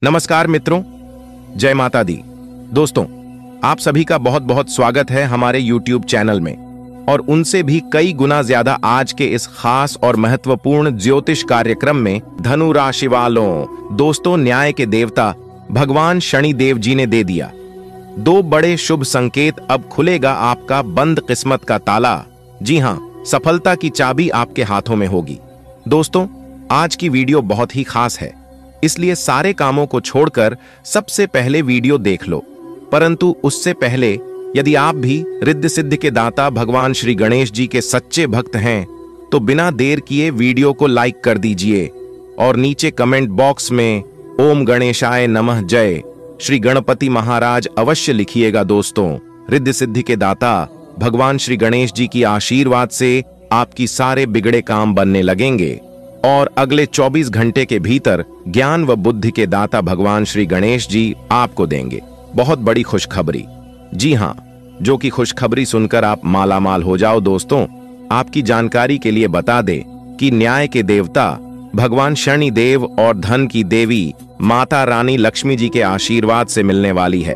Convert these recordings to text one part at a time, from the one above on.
नमस्कार मित्रों, जय माता दी। दोस्तों, आप सभी का बहुत बहुत स्वागत है हमारे YouTube चैनल में और उनसे भी कई गुना ज्यादा आज के इस खास और महत्वपूर्ण ज्योतिष कार्यक्रम में धनु राशि वालों। दोस्तों, न्याय के देवता भगवान शनिदेव जी ने दे दिया दो बड़े शुभ संकेत। अब खुलेगा आपका बंद किस्मत का ताला। जी हां, सफलता की चाबी आपके हाथों में होगी। दोस्तों, आज की वीडियो बहुत ही खास है, इसलिए सारे कामों को छोड़कर सबसे पहले वीडियो देख लो। परंतु उससे पहले यदि आप भी रिद्धि सिद्धि के दाता भगवान श्री गणेश जी के सच्चे भक्त हैं तो बिना देर किए वीडियो को लाइक कर दीजिए और नीचे कमेंट बॉक्स में ओम गणेशाय नमः जय श्री गणपति महाराज अवश्य लिखिएगा। दोस्तों, रिद्धि सिद्धि के दाता भगवान श्री गणेश जी की आशीर्वाद से आपकी सारे बिगड़े काम बनने लगेंगे और अगले 24 घंटे के भीतर ज्ञान व बुद्धि के दाता भगवान श्री गणेश जी आपको देंगे बहुत बड़ी खुशखबरी। जी हां, जो कि खुशखबरी सुनकर आप मालामाल हो जाओ। दोस्तों, आपकी जानकारी के लिए बता दे कि न्याय के देवता भगवान शनिदेव और धन की देवी माता रानी लक्ष्मी जी के आशीर्वाद से मिलने वाली है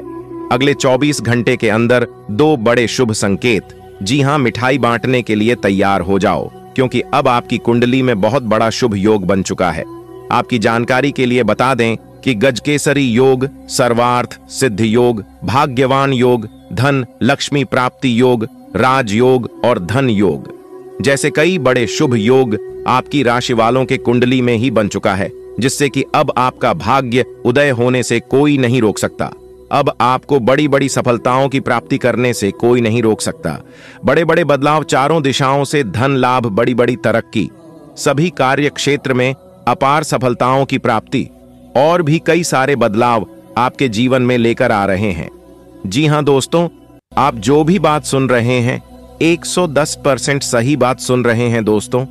अगले 24 घंटे के अंदर दो बड़े शुभ संकेत। जी हां, मिठाई बांटने के लिए तैयार हो जाओ क्योंकि अब आपकी कुंडली में बहुत बड़ा शुभ योग बन चुका है। आपकी जानकारी के लिए बता दें कि गजकेसरी योग, सर्वार्थ सिद्धि योग, भाग्यवान योग, धन लक्ष्मी प्राप्ति योग, राजयोग और धन योग जैसे कई बड़े शुभ योग आपकी राशि वालों के कुंडली में ही बन चुका है, जिससे कि अब आपका भाग्य उदय होने से कोई नहीं रोक सकता। अब आपको बड़ी बड़ी सफलताओं की प्राप्ति करने से कोई नहीं रोक सकता। बड़े बड़े बदलाव, चारों दिशाओं से धन लाभ, बड़ी बड़ी तरक्की, सभी कार्य क्षेत्र में अपार सफलताओं की प्राप्ति और भी कई सारे बदलाव आपके जीवन में लेकर आ रहे हैं। जी हां दोस्तों, आप जो भी बात सुन रहे हैं 110% सही बात सुन रहे हैं। दोस्तों,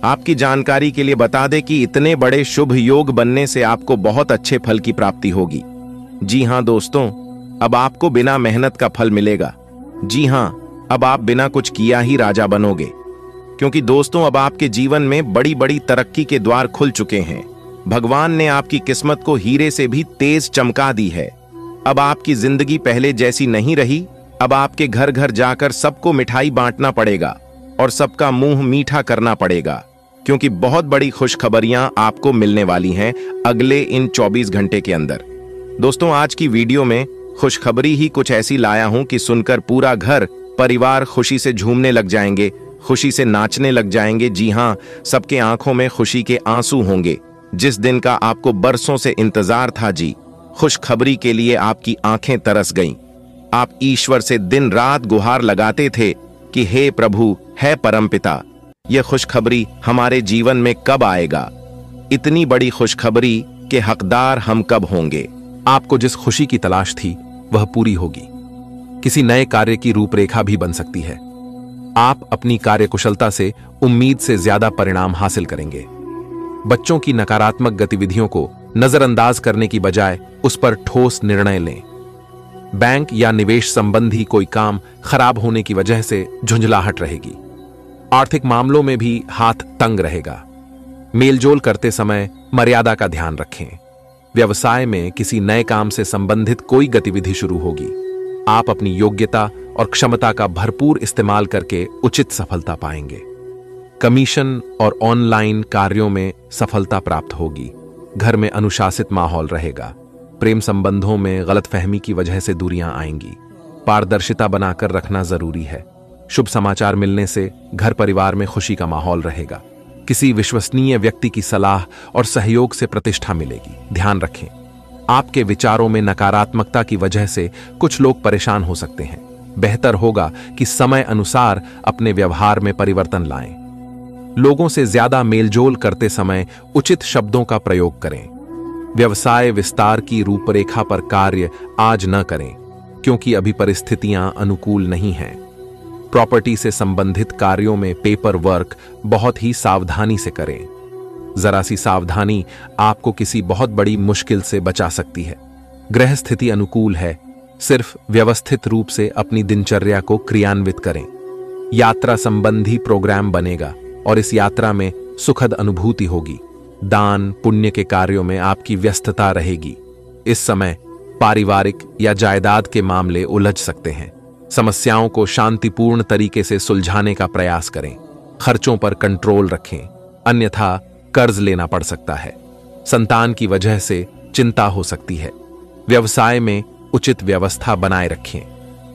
आपकी जानकारी के लिए बता दें कि इतने बड़े शुभ योग बनने से आपको बहुत अच्छे फल की प्राप्ति होगी। जी हां दोस्तों, अब आपको बिना मेहनत का फल मिलेगा। जी हां, अब आप बिना कुछ किया ही राजा बनोगे क्योंकि दोस्तों अब आपके जीवन में बड़ी बड़ी तरक्की के द्वार खुल चुके हैं। भगवान ने आपकी किस्मत को हीरे से भी तेज चमका दी है। अब आपकी जिंदगी पहले जैसी नहीं रही। अब आपके घर घर जाकर सबको मिठाई बांटना पड़ेगा और सबका मुंह मीठा करना पड़ेगा क्योंकि बहुत बड़ी खुशखबरियां आपको मिलने वाली हैं अगले इन 24 घंटे के अंदर। दोस्तों, आज की वीडियो में खुशखबरी ही कुछ ऐसी लाया हूं कि सुनकर पूरा घर परिवार खुशी से झूमने लग जाएंगे, खुशी से नाचने लग जाएंगे। जी हां, सबके आंखों में खुशी के आंसू होंगे। जिस दिन का आपको बरसों से इंतजार था, जी खुशखबरी के लिए आपकी आंखें तरस गईं। आप ईश्वर से दिन रात गुहार लगाते थे कि हे प्रभु, हे परमपिता, यह खुशखबरी हमारे जीवन में कब आएगा? इतनी बड़ी खुशखबरी के हकदार हम कब होंगे? आपको जिस खुशी की तलाश थी वह पूरी होगी। किसी नए कार्य की रूपरेखा भी बन सकती है। आप अपनी कार्यकुशलता से उम्मीद से ज्यादा परिणाम हासिल करेंगे। बच्चों की नकारात्मक गतिविधियों को नजरअंदाज करने की बजाय उस पर ठोस निर्णय लें। बैंक या निवेश संबंधी कोई काम खराब होने की वजह से झुंझलाहट रहेगी। आर्थिक मामलों में भी हाथ तंग रहेगा। मेलजोल करते समय मर्यादा का ध्यान रखें। व्यवसाय में किसी नए काम से संबंधित कोई गतिविधि शुरू होगी। आप अपनी योग्यता और क्षमता का भरपूर इस्तेमाल करके उचित सफलता पाएंगे। कमीशन और ऑनलाइन कार्यों में सफलता प्राप्त होगी। घर में अनुशासित माहौल रहेगा। प्रेम संबंधों में गलतफहमी की वजह से दूरियां आएंगी। पारदर्शिता बनाकर रखना जरूरी है। शुभ समाचार मिलने से घर परिवार में खुशी का माहौल रहेगा। किसी विश्वसनीय व्यक्ति की सलाह और सहयोग से प्रतिष्ठा मिलेगी। ध्यान रखें, आपके विचारों में नकारात्मकता की वजह से कुछ लोग परेशान हो सकते हैं। बेहतर होगा कि समय अनुसार अपने व्यवहार में परिवर्तन लाएं। लोगों से ज्यादा मेलजोल करते समय उचित शब्दों का प्रयोग करें। व्यवसाय विस्तार की रूपरेखा पर कार्य आज न करें क्योंकि अभी परिस्थितियां अनुकूल नहीं हैं। प्रॉपर्टी से संबंधित कार्यों में पेपर वर्क बहुत ही सावधानी से करें। जरा सी सावधानी आपको किसी बहुत बड़ी मुश्किल से बचा सकती है। ग्रह स्थिति अनुकूल है, सिर्फ व्यवस्थित रूप से अपनी दिनचर्या को क्रियान्वित करें। यात्रा संबंधी प्रोग्राम बनेगा और इस यात्रा में सुखद अनुभूति होगी। दान पुण्य के कार्यों में आपकी व्यस्तता रहेगी। इस समय पारिवारिक या जायदाद के मामले उलझ सकते हैं। समस्याओं को शांतिपूर्ण तरीके से सुलझाने का प्रयास करें। खर्चों पर कंट्रोल रखें, अन्यथा कर्ज लेना पड़ सकता है। संतान की वजह से चिंता हो सकती है। व्यवसाय में उचित व्यवस्था बनाए रखें।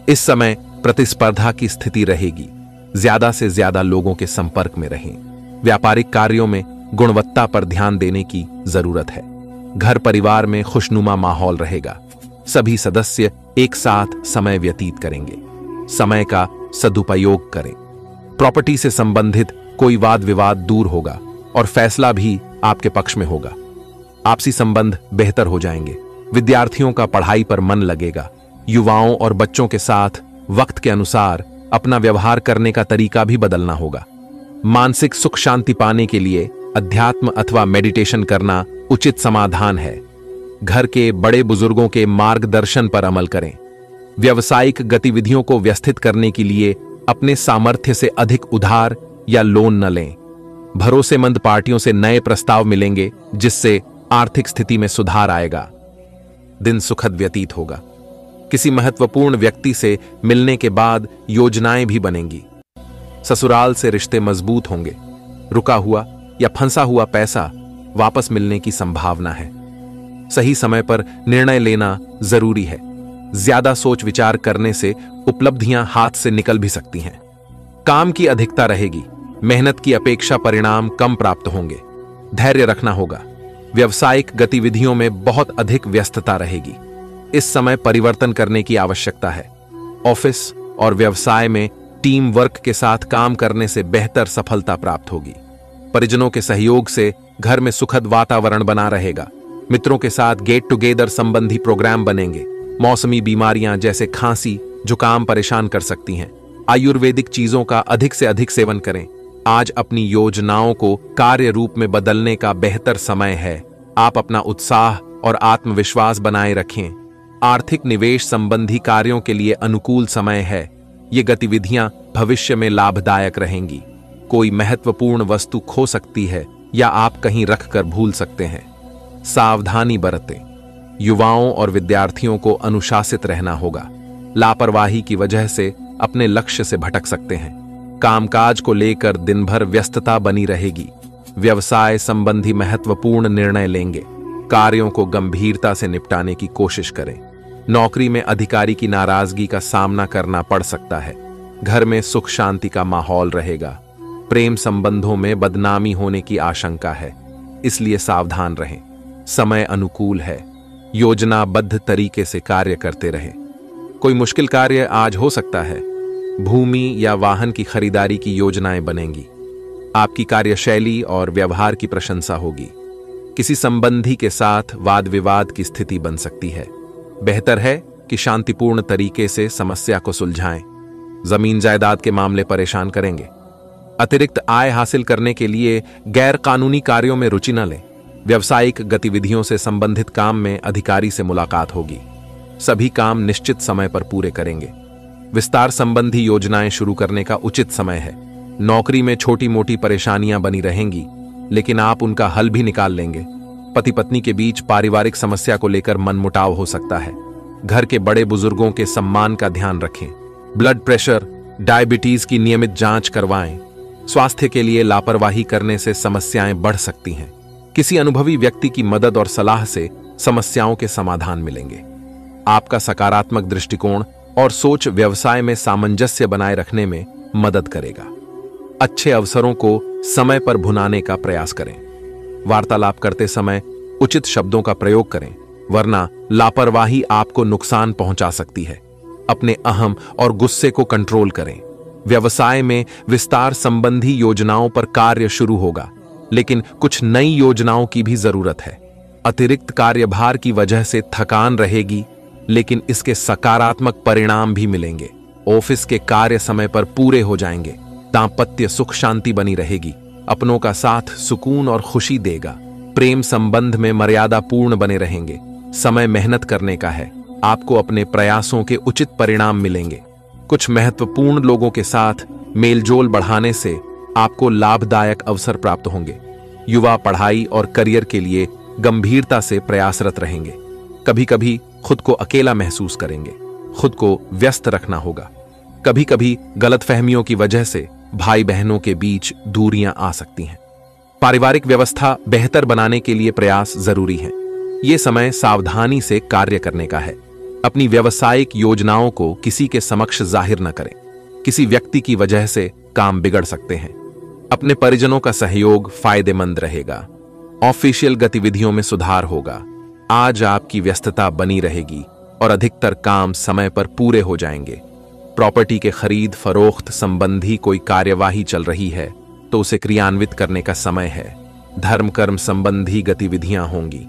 इस समय प्रतिस्पर्धा की स्थिति रहेगी। ज्यादा से ज्यादा लोगों के संपर्क में रहें। व्यापारिक कार्यों में गुणवत्ता पर ध्यान देने की जरूरत है। घर परिवार में खुशनुमा माहौल रहेगा। सभी सदस्य एक साथ समय व्यतीत करेंगे। समय का सदुपयोग करें। प्रॉपर्टी से संबंधित कोई वाद विवाद दूर होगा और फैसला भी आपके पक्ष में होगा। आपसी संबंध बेहतर हो जाएंगे। विद्यार्थियों का पढ़ाई पर मन लगेगा। युवाओं और बच्चों के साथ वक्त के अनुसार अपना व्यवहार करने का तरीका भी बदलना होगा। मानसिक सुख शांति पाने के लिए अध्यात्म अथवा मेडिटेशन करना उचित समाधान है। घर के बड़े बुजुर्गों के मार्गदर्शन पर अमल करें। व्यावसायिक गतिविधियों को व्यवस्थित करने के लिए अपने सामर्थ्य से अधिक उधार या लोन न लें। भरोसेमंद पार्टियों से नए प्रस्ताव मिलेंगे, जिससे आर्थिक स्थिति में सुधार आएगा। दिन सुखद व्यतीत होगा। किसी महत्वपूर्ण व्यक्ति से मिलने के बाद योजनाएं भी बनेंगी। ससुराल से रिश्ते मजबूत होंगे। रुका हुआ या फंसा हुआ पैसा वापस मिलने की संभावना है। सही समय पर निर्णय लेना जरूरी है। ज्यादा सोच विचार करने से उपलब्धियां हाथ से निकल भी सकती हैं। काम की अधिकता रहेगी। मेहनत की अपेक्षा परिणाम कम प्राप्त होंगे। धैर्य रखना होगा। व्यावसायिक गतिविधियों में बहुत अधिक व्यस्तता रहेगी। इस समय परिवर्तन करने की आवश्यकता है। ऑफिस और व्यवसाय में टीम वर्क के साथ काम करने से बेहतर सफलता प्राप्त होगी। परिजनों के सहयोग से घर में सुखद वातावरण बना रहेगा। मित्रों के साथ गेट टुगेदर संबंधी प्रोग्राम बनेंगे। मौसमी बीमारियां जैसे खांसी, जुकाम परेशान कर सकती हैं। आयुर्वेदिक चीजों का अधिक से अधिक सेवन करें। आज अपनी योजनाओं को कार्य रूप में बदलने का बेहतर समय है। आप अपना उत्साह और आत्मविश्वास बनाए रखें। आर्थिक निवेश संबंधी कार्यों के लिए अनुकूल समय है। ये गतिविधियां भविष्य में लाभदायक रहेंगी। कोई महत्वपूर्ण वस्तु खो सकती है या आप कहीं रखकर भूल सकते हैं। सावधानी बरतें। युवाओं और विद्यार्थियों को अनुशासित रहना होगा। लापरवाही की वजह से अपने लक्ष्य से भटक सकते हैं। कामकाज को लेकर दिन भर व्यस्तता बनी रहेगी। व्यवसाय संबंधी महत्वपूर्ण निर्णय लेंगे। कार्यों को गंभीरता से निपटाने की कोशिश करें। नौकरी में अधिकारी की नाराजगी का सामना करना पड़ सकता है। घर में सुख शांति का माहौल रहेगा। प्रेम संबंधों में बदनामी होने की आशंका है, इसलिए सावधान रहें। समय अनुकूल है। योजनाबद्ध तरीके से कार्य करते रहें। कोई मुश्किल कार्य आज हो सकता है। भूमि या वाहन की खरीदारी की योजनाएं बनेंगी। आपकी कार्यशैली और व्यवहार की प्रशंसा होगी। किसी संबंधी के साथ वाद विवाद की स्थिति बन सकती है। बेहतर है कि शांतिपूर्ण तरीके से समस्या को सुलझाएं। जमीन जायदाद के मामले परेशान करेंगे। अतिरिक्त आय हासिल करने के लिए गैर कानूनी कार्यों में रुचि न लें। व्यावसायिक गतिविधियों से संबंधित काम में अधिकारी से मुलाकात होगी। सभी काम निश्चित समय पर पूरे करेंगे। विस्तार संबंधी योजनाएं शुरू करने का उचित समय है। नौकरी में छोटी मोटी परेशानियां बनी रहेंगी, लेकिन आप उनका हल भी निकाल लेंगे। पति पत्नी के बीच पारिवारिक समस्या को लेकर मनमुटाव हो सकता है। घर के बड़े बुजुर्गों के सम्मान का ध्यान रखें। ब्लड प्रेशर, डायबिटीज की नियमित जांच करवाएं। स्वास्थ्य के लिए लापरवाही करने से समस्याएं बढ़ सकती हैं। किसी अनुभवी व्यक्ति की मदद और सलाह से समस्याओं के समाधान मिलेंगे। आपका सकारात्मक दृष्टिकोण और सोच व्यवसाय में सामंजस्य बनाए रखने में मदद करेगा। अच्छे अवसरों को समय पर भुनाने का प्रयास करें। वार्तालाप करते समय उचित शब्दों का प्रयोग करें, वरना लापरवाही आपको नुकसान पहुंचा सकती है। अपने अहम और गुस्से को कंट्रोल करें। व्यवसाय में विस्तार संबंधी योजनाओं पर कार्य शुरू होगा, लेकिन कुछ नई योजनाओं की भी जरूरत है। अतिरिक्त कार्यभार की वजह से थकान रहेगी, लेकिन इसके सकारात्मक परिणाम भी मिलेंगे। ऑफिस के कार्य समय पर पूरे हो जाएंगे। दांपत्य सुख शांति बनी रहेगी। अपनों का साथ सुकून और खुशी देगा। प्रेम संबंध में मर्यादा पूर्ण बने रहेंगे। समय मेहनत करने का है। आपको अपने प्रयासों के उचित परिणाम मिलेंगे। कुछ महत्वपूर्ण लोगों के साथ मेलजोल बढ़ाने से आपको लाभदायक अवसर प्राप्त होंगे। युवा पढ़ाई और करियर के लिए गंभीरता से प्रयासरत रहेंगे। कभी कभी खुद को अकेला महसूस करेंगे। खुद को व्यस्त रखना होगा। कभी कभी गलतफहमियों की वजह से भाई बहनों के बीच दूरियां आ सकती हैं। पारिवारिक व्यवस्था बेहतर बनाने के लिए प्रयास जरूरी है। ये समय सावधानी से कार्य करने का है। अपनी व्यावसायिक योजनाओं को किसी के समक्ष जाहिर न करें। किसी व्यक्ति की वजह से काम बिगड़ सकते हैं। अपने परिजनों का सहयोग फायदेमंद रहेगा। ऑफिशियल गतिविधियों में सुधार होगा। आज आपकी व्यस्तता बनी रहेगी और अधिकतर काम समय पर पूरे हो जाएंगे। प्रॉपर्टी के खरीद फरोख्त संबंधी कोई कार्यवाही चल रही है तो उसे क्रियान्वित करने का समय है। धर्म कर्म संबंधी गतिविधियां होंगी।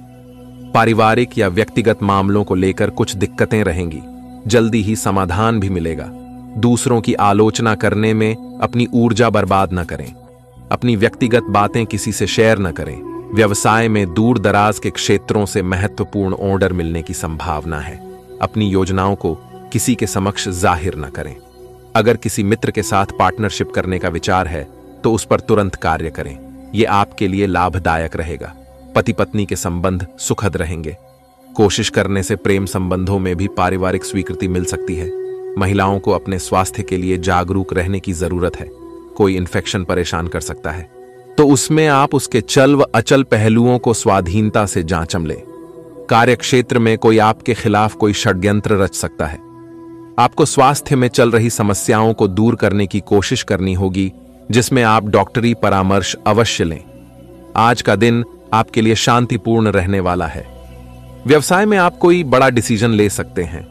पारिवारिक या व्यक्तिगत मामलों को लेकर कुछ दिक्कतें रहेंगी। जल्दी ही समाधान भी मिलेगा। दूसरों की आलोचना करने में अपनी ऊर्जा बर्बाद न करें। अपनी व्यक्तिगत बातें किसी से शेयर न करें। व्यवसाय में दूर दराज के क्षेत्रों से महत्वपूर्ण ऑर्डर मिलने की संभावना है। अपनी योजनाओं को किसी के समक्ष जाहिर न करें। अगर किसी मित्र के साथ पार्टनरशिप करने का विचार है तो उस पर तुरंत कार्य करें। यह आपके लिए लाभदायक रहेगा। पति पत्नी के संबंध सुखद रहेंगे। कोशिश करने से प्रेम संबंधों में भी पारिवारिक स्वीकृति मिल सकती है। महिलाओं को अपने स्वास्थ्य के लिए जागरूक रहने की जरूरत है। कोई इन्फेक्शन परेशान कर सकता है तो उसमें आप उसके चल व अचल पहलुओं को स्वाधीनता से जांचम लें। कार्यक्षेत्र में कोई आपके खिलाफ कोई षड्यंत्र रच सकता है। आपको स्वास्थ्य में चल रही समस्याओं को दूर करने की कोशिश करनी होगी, जिसमें आप डॉक्टरी परामर्श अवश्य लें। आज का दिन आपके लिए शांतिपूर्ण रहने वाला है। व्यवसाय में आप कोई बड़ा डिसीजन ले सकते हैं।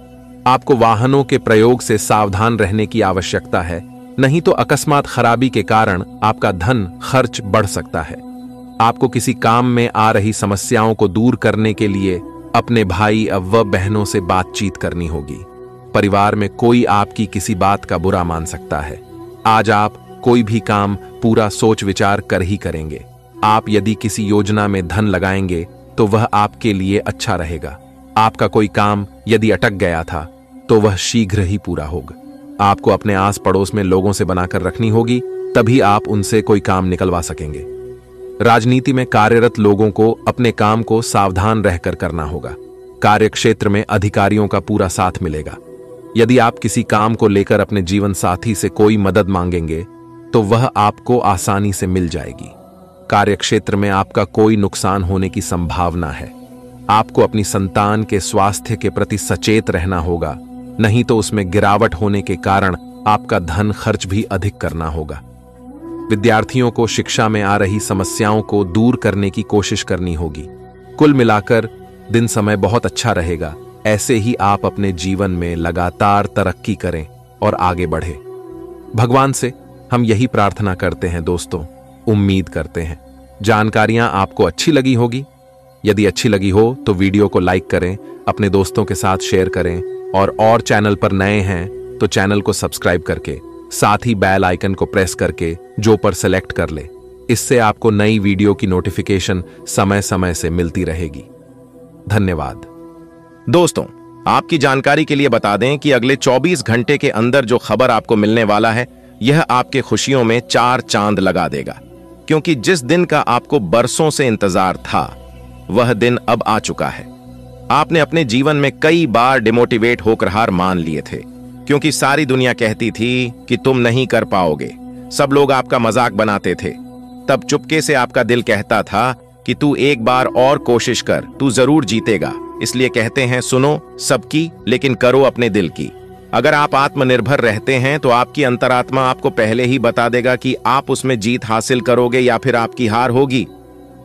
आपको वाहनों के प्रयोग से सावधान रहने की आवश्यकता है, नहीं तो अकस्मात खराबी के कारण आपका धन खर्च बढ़ सकता है। आपको किसी काम में आ रही समस्याओं को दूर करने के लिए अपने भाई व बहनों से बातचीत करनी होगी। परिवार में कोई आपकी किसी बात का बुरा मान सकता है। आज आप कोई भी काम पूरा सोच विचार कर ही करेंगे। आप यदि किसी योजना में धन लगाएंगे तो वह आपके लिए अच्छा रहेगा। आपका कोई काम यदि अटक गया था तो वह शीघ्र ही पूरा होगा। आपको अपने आस पड़ोस में लोगों से बनाकर रखनी होगी, तभी आप उनसे कोई काम निकलवा सकेंगे। राजनीति में कार्यरत लोगों को अपने काम को सावधान रहकर करना होगा। कार्यक्षेत्र में अधिकारियों का पूरा साथ मिलेगा। यदि आप किसी काम को लेकर अपने जीवन साथी से कोई मदद मांगेंगे तो वह आपको आसानी से मिल जाएगी। कार्यक्षेत्र में आपका कोई नुकसान होने की संभावना है। आपको अपनी संतान के स्वास्थ्य के प्रति सचेत रहना होगा, नहीं तो उसमें गिरावट होने के कारण आपका धन खर्च भी अधिक करना होगा। विद्यार्थियों को शिक्षा में आ रही समस्याओं को दूर करने की कोशिश करनी होगी। कुल मिलाकर दिन समय बहुत अच्छा रहेगा। ऐसे ही आप अपने जीवन में लगातार तरक्की करें और आगे बढ़े। भगवान से हम यही प्रार्थना करते हैं दोस्तों। उम्मीद करते हैं जानकारियां आपको अच्छी लगी होगी। यदि अच्छी लगी हो तो वीडियो को लाइक करें, अपने दोस्तों के साथ शेयर करें और चैनल पर नए हैं तो चैनल को सब्सक्राइब करके साथ ही बेल आइकन को प्रेस करके जो पर सेलेक्ट कर ले। इससे आपको नई वीडियो की नोटिफिकेशन समय समय से मिलती रहेगी। धन्यवाद। दोस्तों, आपकी जानकारी के लिए बता दें कि अगले 24 घंटे के अंदर जो खबर आपको मिलने वाला है, यह आपके खुशियों में 4 चांद लगा देगा, क्योंकि जिस दिन का आपको बरसों से इंतजार था वह दिन अब आ चुका है। आपने अपने जीवन में कई बार डिमोटिवेट होकर हार मान लिए थे, क्योंकि सारी दुनिया कहती थी कि तुम नहीं कर पाओगे। सब लोग आपका मजाक बनाते थे। तब चुपके से आपका दिल कहता था कि तू एक बार और कोशिश कर, तू जरूर जीतेगा। इसलिए कहते हैं, सुनो सबकी लेकिन करो अपने दिल की। अगर आप आत्मनिर्भर रहते हैं तो आपकी अंतरात्मा आपको पहले ही बता देगा कि आप उसमें जीत हासिल करोगे या फिर आपकी हार होगी।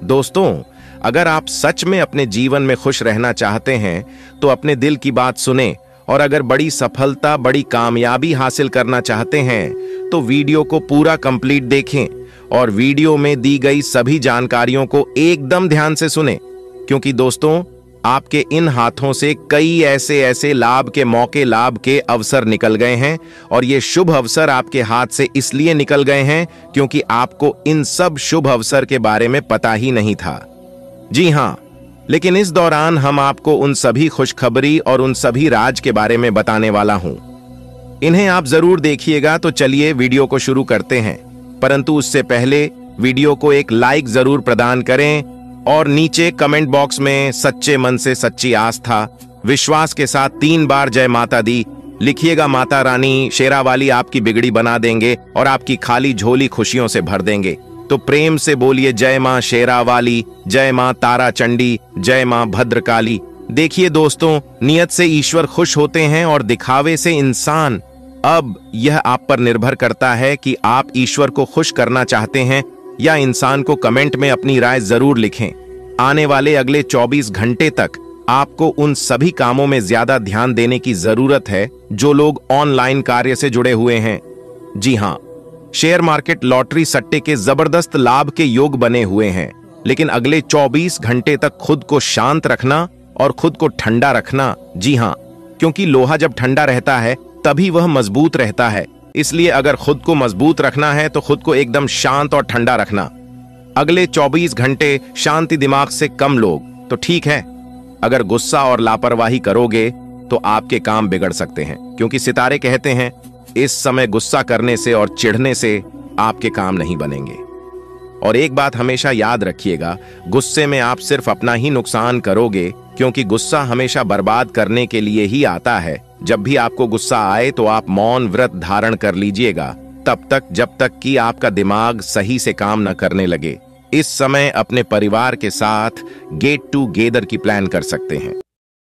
दोस्तों, अगर आप सच में अपने जीवन में खुश रहना चाहते हैं तो अपने दिल की बात सुने, और अगर बड़ी सफलता, बड़ी कामयाबी हासिल करना चाहते हैं तो वीडियो को पूरा कंप्लीट देखें और वीडियो में दी गई सभी जानकारियों को एकदम ध्यान से सुने, क्योंकि दोस्तों आपके इन हाथों से कई ऐसे लाभ के अवसर निकल गए हैं, और ये शुभ अवसर आपके हाथ से इसलिए निकल गए हैं क्योंकि आपको इन सब शुभ अवसर के बारे में पता ही नहीं था। जी हां, लेकिन इस दौरान हम आपको उन सभी खुशखबरी और उन सभी राज के बारे में बताने वाला हूं। इन्हें आप जरूर देखिएगा। तो चलिए वीडियो को शुरू करते हैं, परंतु उससे पहले वीडियो को एक लाइक जरूर प्रदान करें और नीचे कमेंट बॉक्स में सच्चे मन से सच्ची आस्था विश्वास के साथ 3 बार जय माता दी लिखिएगा। माता रानी शेरावाली आपकी बिगड़ी बना देंगे और आपकी खाली झोली खुशियों से भर देंगे। तो प्रेम से बोलिए जय मां शेरावाली, जय मां तारा चंडी, जय मां भद्रकाली। देखिए दोस्तों, नियत से ईश्वर खुश होते हैं और दिखावे से इंसान। अब यह आप पर निर्भर करता है कि आप ईश्वर को खुश करना चाहते हैं या इंसान को। कमेंट में अपनी राय जरूर लिखें। आने वाले अगले 24 घंटे तक आपको उन सभी कामों में ज्यादा ध्यान देने की जरूरत है जो लोग ऑनलाइन कार्य से जुड़े हुए हैं। जी हां, शेयर मार्केट, लॉटरी, सट्टे के जबरदस्त लाभ के योग बने हुए हैं, लेकिन अगले 24 घंटे तक खुद को शांत रखना और खुद को ठंडा रखना। जी हां, क्योंकि लोहा जब ठंडा रहता है तभी वह मजबूत रहता है। इसलिए अगर खुद को मजबूत रखना है तो खुद को एकदम शांत और ठंडा रखना। अगले 24 घंटे शांति दिमाग से कम लोग तो ठीक है। अगर गुस्सा और लापरवाही करोगे तो आपके काम बिगड़ सकते हैं, क्योंकि सितारे कहते हैं इस समय गुस्सा करने से और चिढ़ने से आपके काम नहीं बनेंगे। और एक बात हमेशा याद रखिएगा, गुस्से में आप सिर्फ अपना ही नुकसान करोगे, क्योंकि गुस्सा हमेशा बर्बाद करने के लिए ही आता है। जब भी आपको गुस्सा आए तो आप मौन व्रत धारण कर लीजिएगा, तब तक जब तक कि आपका दिमाग सही से काम न करने लगे। इस समय अपने परिवार के साथ गेट टुगेदर की प्लान कर सकते हैं।